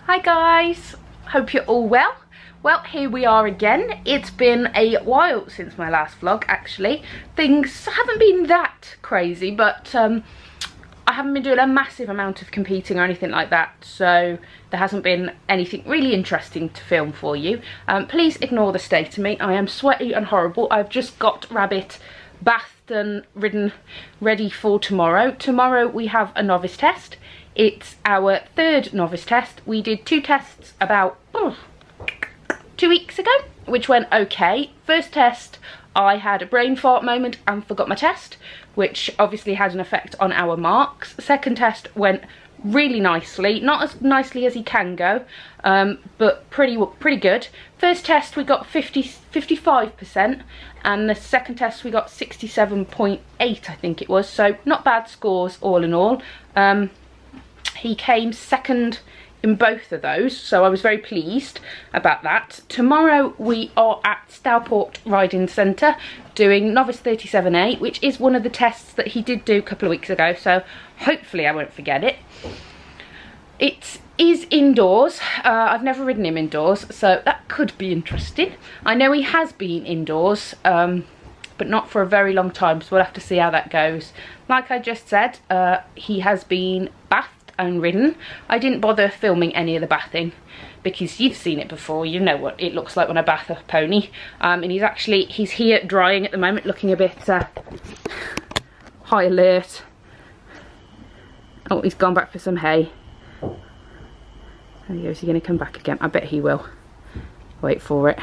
Hi guys, hope you're all well. Well, here we are again. It's been a while since my last vlog actually. Things haven't been that crazy, but I haven't been doing a massive amount of competing or anything like that, so there hasn't been anything really interesting to film for you. Please ignore the state of me. I am sweaty and horrible. I've just got Rabbit bathed and ridden ready for tomorrow. Tomorrow we have a novice test. It's our third novice test. We did 2 tests about 2 weeks ago, which went okay. First test, I had a brain fart moment and forgot my test, which obviously had an effect on our marks. Second test went really nicely, not as nicely as he can go, but pretty good. First test we got 55%, and the second test we got 67.8, I think it was, so not bad scores all in all. He came second in both of those, so I was very pleased about that. Tomorrow we are at Stourport Riding Centre doing Novice 37A, which is one of the tests that he did do a couple of weeks ago, so hopefully I won't forget it. It is indoors. I've never ridden him indoors, so that could be interesting. I know he has been indoors, but not for a very long time, so we'll have to see how that goes. Like I just said, he has been bathed and ridden. I didn't bother filming any of the bathing because you've seen it before, you know what it looks like when I bath a pony. And he's here drying at the moment, looking a bit high alert. Oh, he's gone back for some hay. There he goes. Is he going to come back again? I bet he will. Wait for it.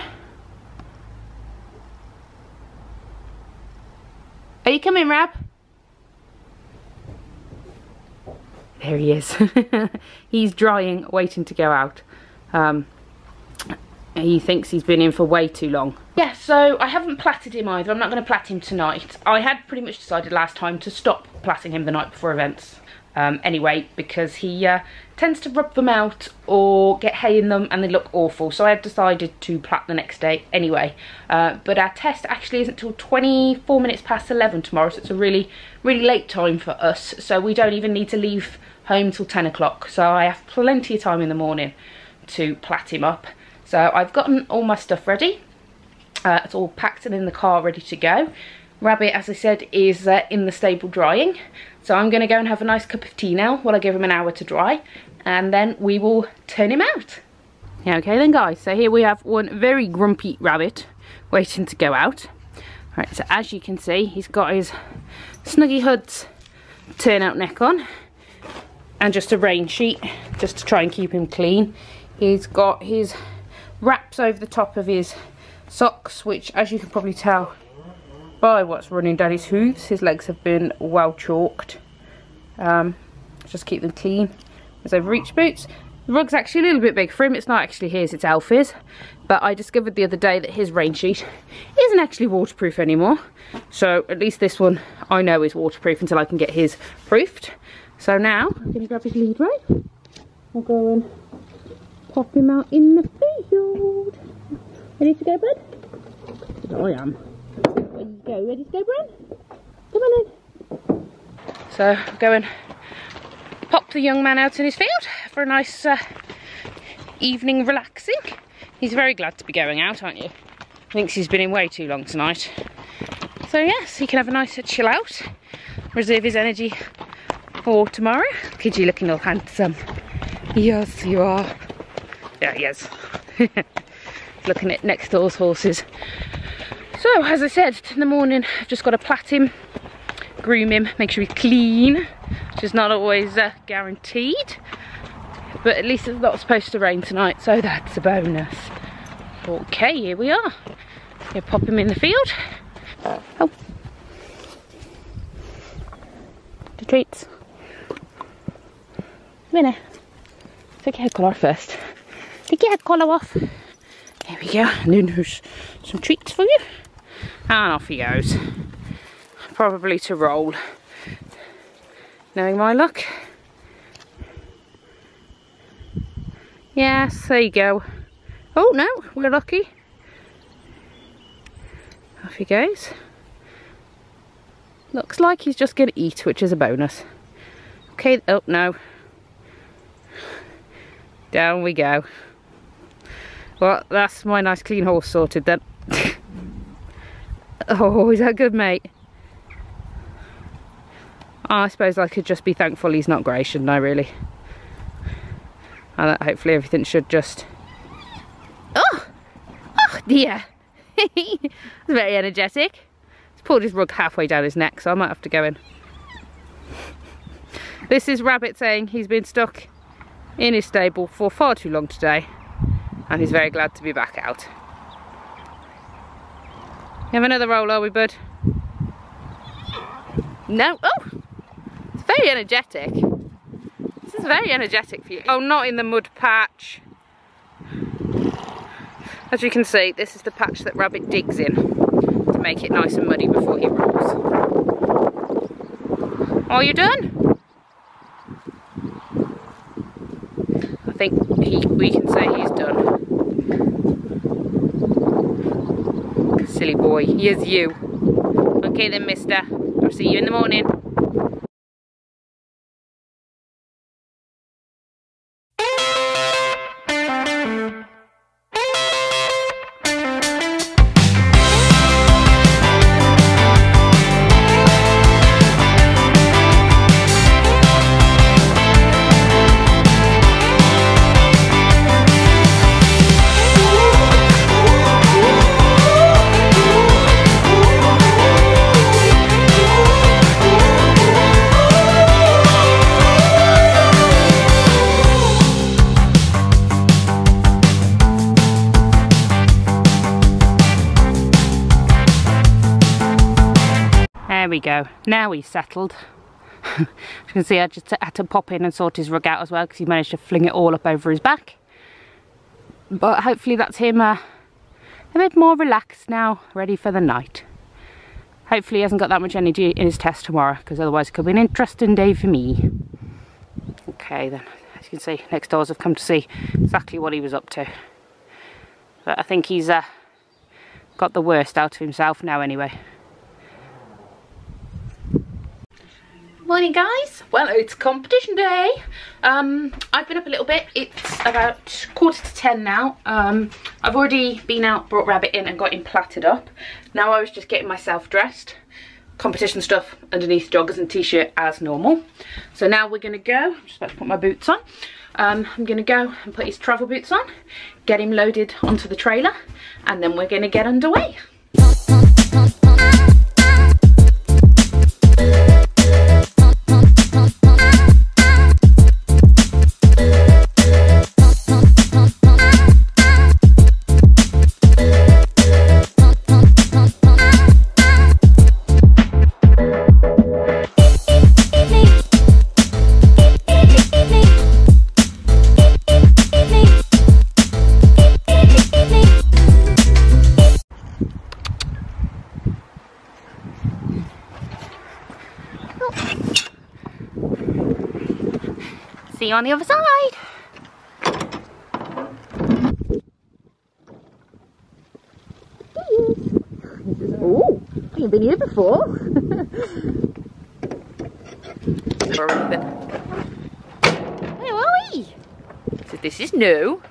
Are you coming, Rab? There he is. He's drying, waiting to go out. He thinks he's been in for way too long. Yeah, so I haven't platted him either. I'm not going to plat him tonight. I had pretty much decided last time to stop platting him the night before events. Anyway, because he tends to rub them out or get hay in them and they look awful. So I had decided to plat the next day anyway. But our test actually isn't till 24 minutes past 11 tomorrow, so it's a really late time for us. So we don't even need to leave home till 10 o'clock. So I have plenty of time in the morning to plat him up. So I've gotten all my stuff ready. It's all packed and in the car ready to go. Rabbit, as I said, is in the stable drying. So I'm going to go and have a nice cup of tea now while I give him an hour to dry. And then we will turn him out. Yeah, okay then guys. So here we have one very grumpy rabbit waiting to go out. Right, so as you can see, he's got his Snuggy Hoods turnout neck on. And just a rain sheet, just to try and keep him clean. He's got his wraps over the top of his socks, which as you can probably tell by what's running down his hooves, his legs have been well chalked. Just keep them clean. His overreach boots. The rug's actually a little bit big for him. It's not actually his, it's Alfie's. But I discovered the other day that his rain sheet isn't actually waterproof anymore. So at least this one I know is waterproof until I can get his proofed. So now I'm going to grab his lead rein. I'll go and pop him out in the field. Ready to go, bud? Oh, I am. Ready to go, Bran? Come on in. So I'll go and pop the young man out in his field for a nice evening relaxing. He's very glad to be going out, aren't you? Thinks he's been in way too long tonight. So yes, he can have a nice chill out, reserve his energy for tomorrow. Look at you looking all handsome. Yes, you are. Yeah, he is. Looking at next door's horses. So, as I said, in the morning, I've just got to plat him, groom him, make sure he's clean, which is not always guaranteed. But at least it's not supposed to rain tonight, so that's a bonus. Okay, here we are. Gonna pop him in the field. Oh. The treats. Come in here. Take your head collar off first. Take your head collar off. There we go. And then there's some treats for you. And off he goes. Probably to roll. Knowing my luck. Yes, there you go. Oh no, we're lucky. Off he goes. Looks like he's just going to eat, which is a bonus. Okay, oh no. Down we go. Well, that's my nice clean horse sorted then. Oh, is that good, mate? Oh, I suppose I could just be thankful he's not grey, shouldn't I, really? And that hopefully everything should just... Oh! Oh dear! It's very energetic. He's pulled his rug halfway down his neck, so I might have to go in. This is Rabbit saying he's been stuck in his stable for far too long today, and he's very glad to be back out. You have another roll, are we, bud? No? Oh! It's very energetic. This is very energetic for you. Oh, not in the mud patch. As you can see, this is the patch that Rabbit digs in to make it nice and muddy before he rolls. Are you done? I think we can say he's done. Silly boy, here's you. Okay then, mister. I'll see you in the morning. There we go. Now he's settled. As you can see, I just had to pop in and sort his rug out as well because he managed to fling it all up over his back. But hopefully that's him a bit more relaxed now, ready for the night. Hopefully he hasn't got that much energy in his test tomorrow, because otherwise it could be an interesting day for me. Okay then, as you can see, next doors have come to see exactly what he was up to. But I think he's got the worst out of himself now anyway. Morning guys, well it's competition day. I've been up a little bit. It's about 9:45 now. I've already been out, brought Rabbit in and got him plaited up. Now I was just getting myself dressed. Competition stuff underneath, joggers and t-shirt as normal. So now we're gonna go. I'm just about to put my boots on. I'm gonna go and put his travel boots on, get him loaded onto the trailer, and then we're gonna get underway. See you on the other side. Oh, you've been here before. Where are we? So this is new.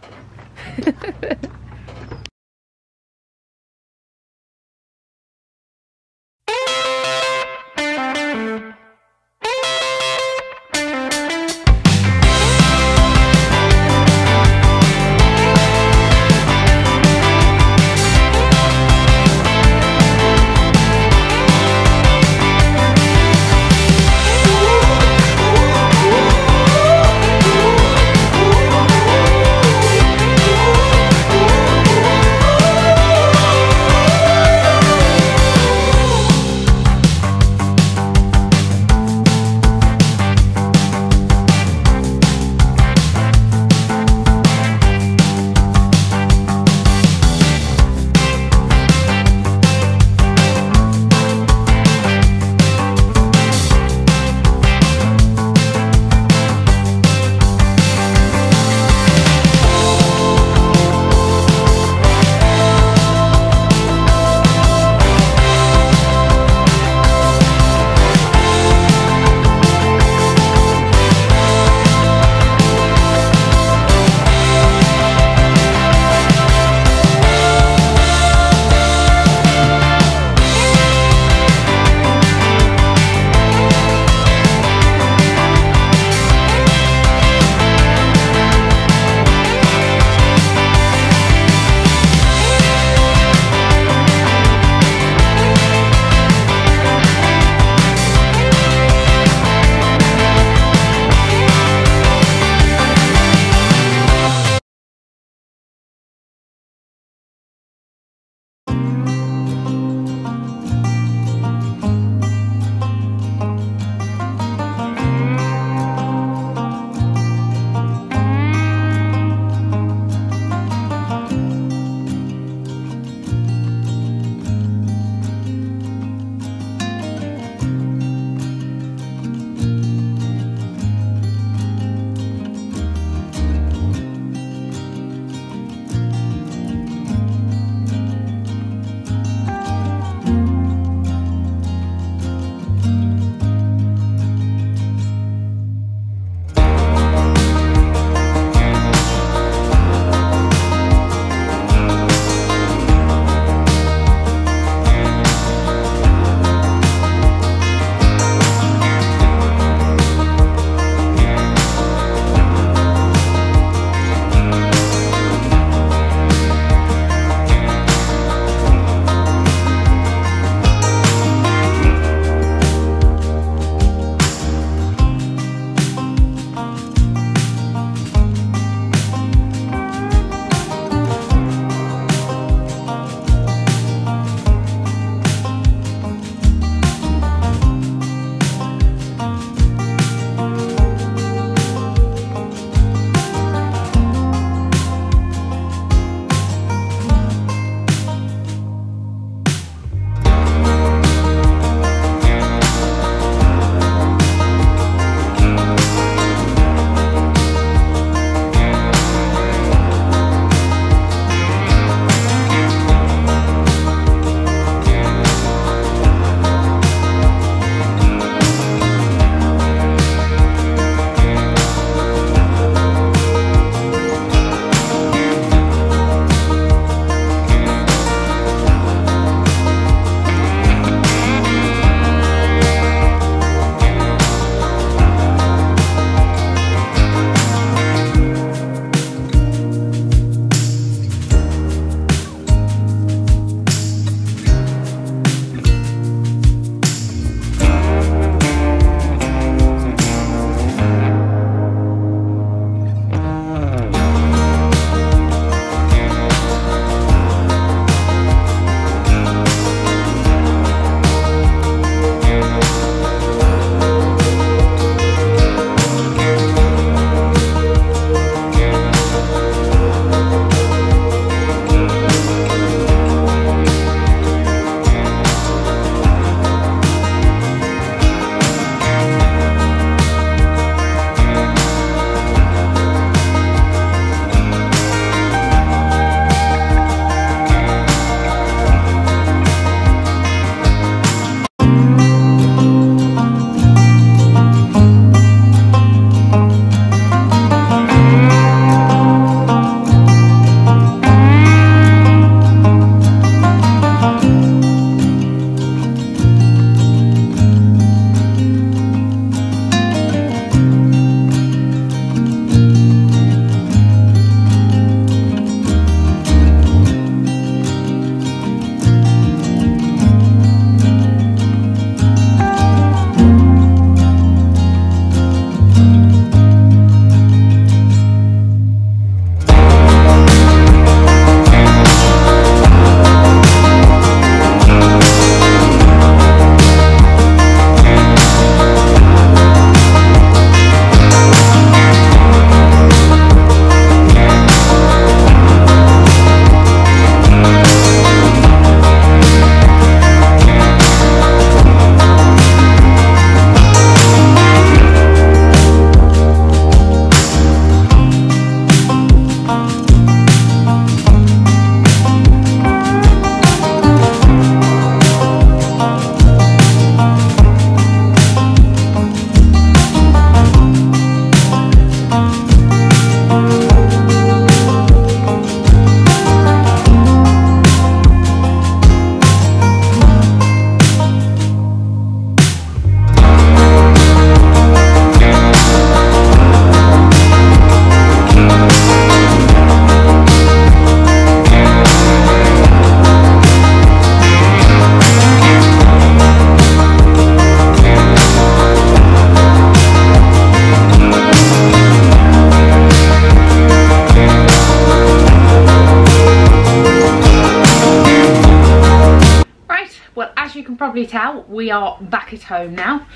can probably tell, we are back at home now.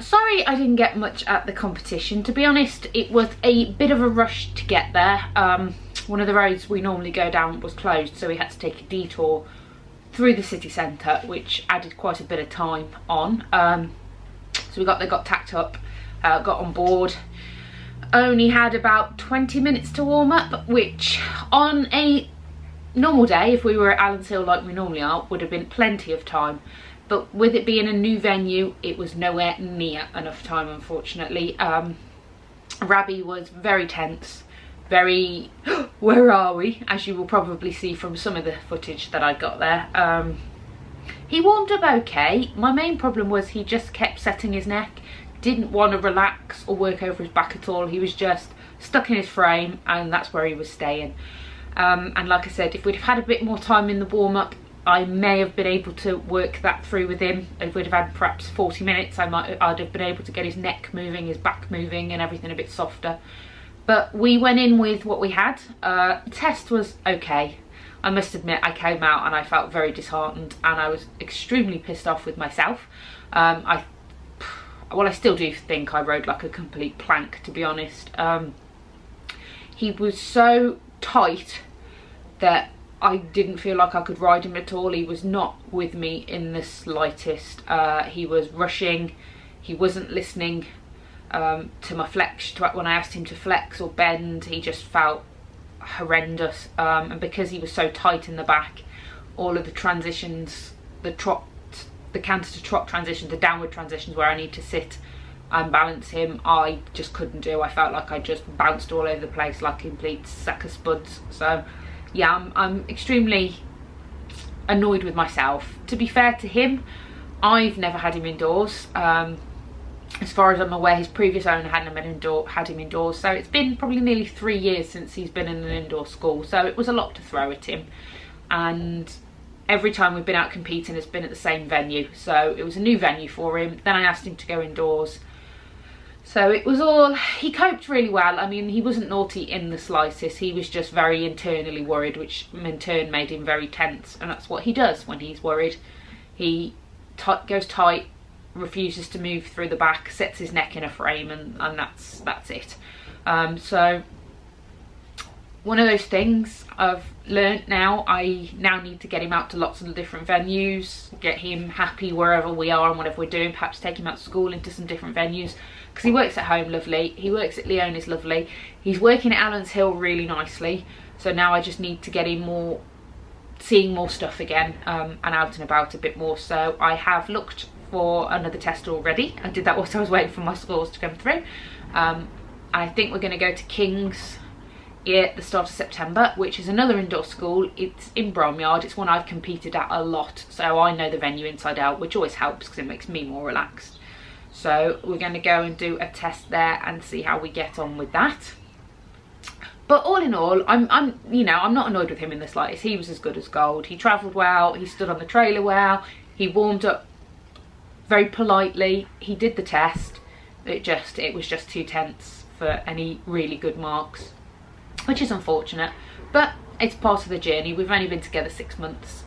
Sorry I didn't get much at the competition. To be honest, it was a bit of a rush to get there. One of the roads we normally go down was closed, so we had to take a detour through the city centre, which added quite a bit of time on. So they got tacked up, got on board. Only had about 20 minutes to warm up, which on a normal day, if we were at Allens Hill like we normally are, would have been plenty of time. But with it being a new venue, it was nowhere near enough time, unfortunately. Rabbi was very tense, very where are we, as you will probably see from some of the footage that I got there. He warmed up okay. My main problem was he just kept setting his neck, didn't want to relax or work over his back at all. He was just stuck in his frame, and that's where he was staying. And like I said, if we'd have had a bit more time in the warm-up, I may have been able to work that through with him. If we'd have had perhaps 40 minutes, I'd have been able to get his neck moving, his back moving, and everything a bit softer. But we went in with what we had. The test was okay. I must admit, I came out and I felt very disheartened, and I was extremely pissed off with myself. I still do think I rode like a complete plank, to be honest. He was so tight that I didn't feel like I could ride him at all. He was not with me in the slightest. He was rushing. He wasn't listening to my flex. When I asked him to flex or bend, he just felt horrendous. And because he was so tight in the back, all of the transitions, the canter to trot transitions, the downward transitions where I need to sit and balance him, I just couldn't do. I felt like I just bounced all over the place like a complete sack of spuds. So yeah, I'm extremely annoyed with myself. To be fair to him, I've never had him indoors. As far as I'm aware, his previous owner had him indoors, so it's been probably nearly 3 years since he's been in an indoor school, so it was a lot to throw at him. And every time we've been out competing, it's been at the same venue, so it was a new venue for him. Then I asked him to go indoors, so it was all, he coped really well. I mean, he wasn't naughty in the slightest. He was just very internally worried, which in turn made him very tense, and that's what he does when he's worried. He goes tight, refuses to move through the back, sets his neck in a frame, and that's it. So one of those things I've learnt now. I now need to get him out to lots of different venues, get him happy wherever we are and whatever we're doing, perhaps take him out to school into some different venues, because he works at home lovely, he works at Leona's lovely, he's working at Allens Hill really nicely. So now I just need to get him seeing more stuff again, and out and about a bit more. So I have looked for another test already. I did that whilst I was waiting for my scores to come through. I think we're going to go to King's at the start of September, which is another indoor school. It's in Bromyard. It's one I've competed at a lot, so I know the venue inside out, which always helps because it makes me more relaxed. So we're going to go and do a test there and see how we get on with that. But all in all, I'm not annoyed with him in the slightest. He was as good as gold. He travelled well, he stood on the trailer well, he warmed up very politely, he did the test. It was just too tense for any really good marks, which is unfortunate, but it's part of the journey. We've only been together 6 months,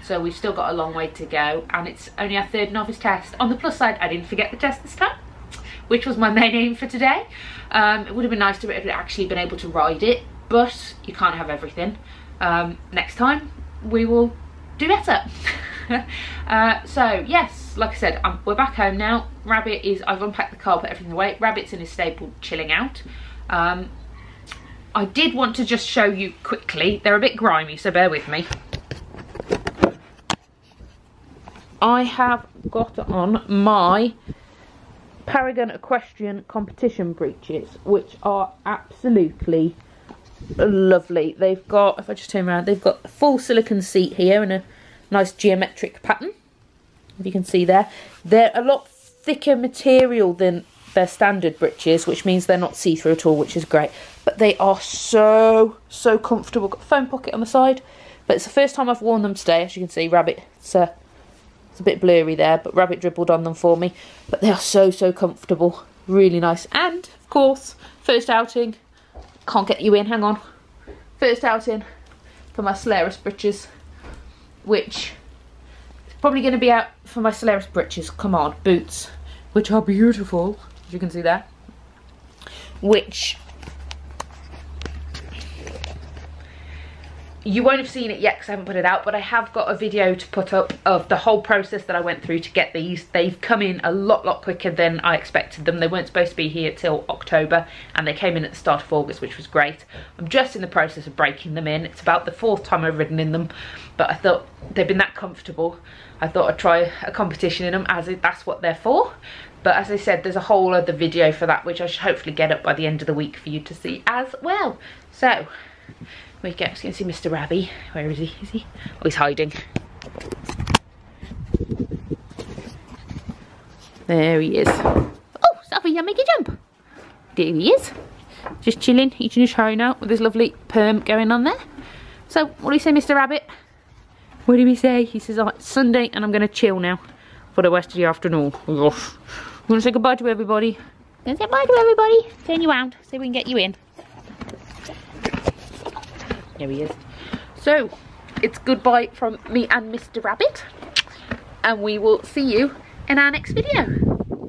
so we've still got a long way to go, and it's only our 3rd novice test. On the plus side, I didn't forget the test this time, which was my main aim for today. It would have been nice to have actually been able to ride it, but you can't have everything. Next time we will do better. So yes, like I said, we're back home now. Rabbit is, I've unpacked the car, put everything away. Rabbit's in his stable chilling out. I did want to just show you quickly, they're a bit grimy, so bear with me. I have got on my Paragon Equestrian competition breeches, which are absolutely lovely. They've got, if I just turn around, they've got a full silicone seat here and a nice geometric pattern, if you can see there. They're a lot thicker material than their standard breeches, which means they're not see-through at all, which is great. But they are so comfortable. Got a phone pocket on the side, but it's the first time I've worn them today. As you can see, Rabbit, it's a bit blurry there, but Rabbit dribbled on them for me. But they are so comfortable, really nice. And of course, first outing, can't get you in, hang on. First outing for my Solaris breeches, which Probably going to be out for my Solaris breeches. Come on, boots, which are beautiful, as you can see there. Which you won't have seen it yet because I haven't put it out, but I have got a video to put up of the whole process that I went through to get these. They've come in a lot quicker than I expected them. They weren't supposed to be here till October, and they came in at the start of August, which was great. I'm just in the process of breaking them in. It's about the 4th time I've ridden in them, but I thought they've been that comfortable. I thought I'd try a competition in them, as that's what they're for. But as I said, there's a whole other video for that, which I should hopefully get up by the end of the week for you to see as well. So we go, let's go and see Mr. Rabby. Where is he? Is he? Oh, he's hiding. There he is. Oh, Savvy, you make a jump. There he is. Just chilling, eating his shine out with his lovely perm going on there. So, what do you say, Mr. Rabbit? What do we say? He says, oh, it's Sunday and I'm going to chill now for the rest of the afternoon. Oh, gosh. I'm going to say goodbye to everybody. Say bye to everybody. Turn you around so we can get you in. There he is. So, it's goodbye from me and Mr. Rabbit. And we will see you in our next video.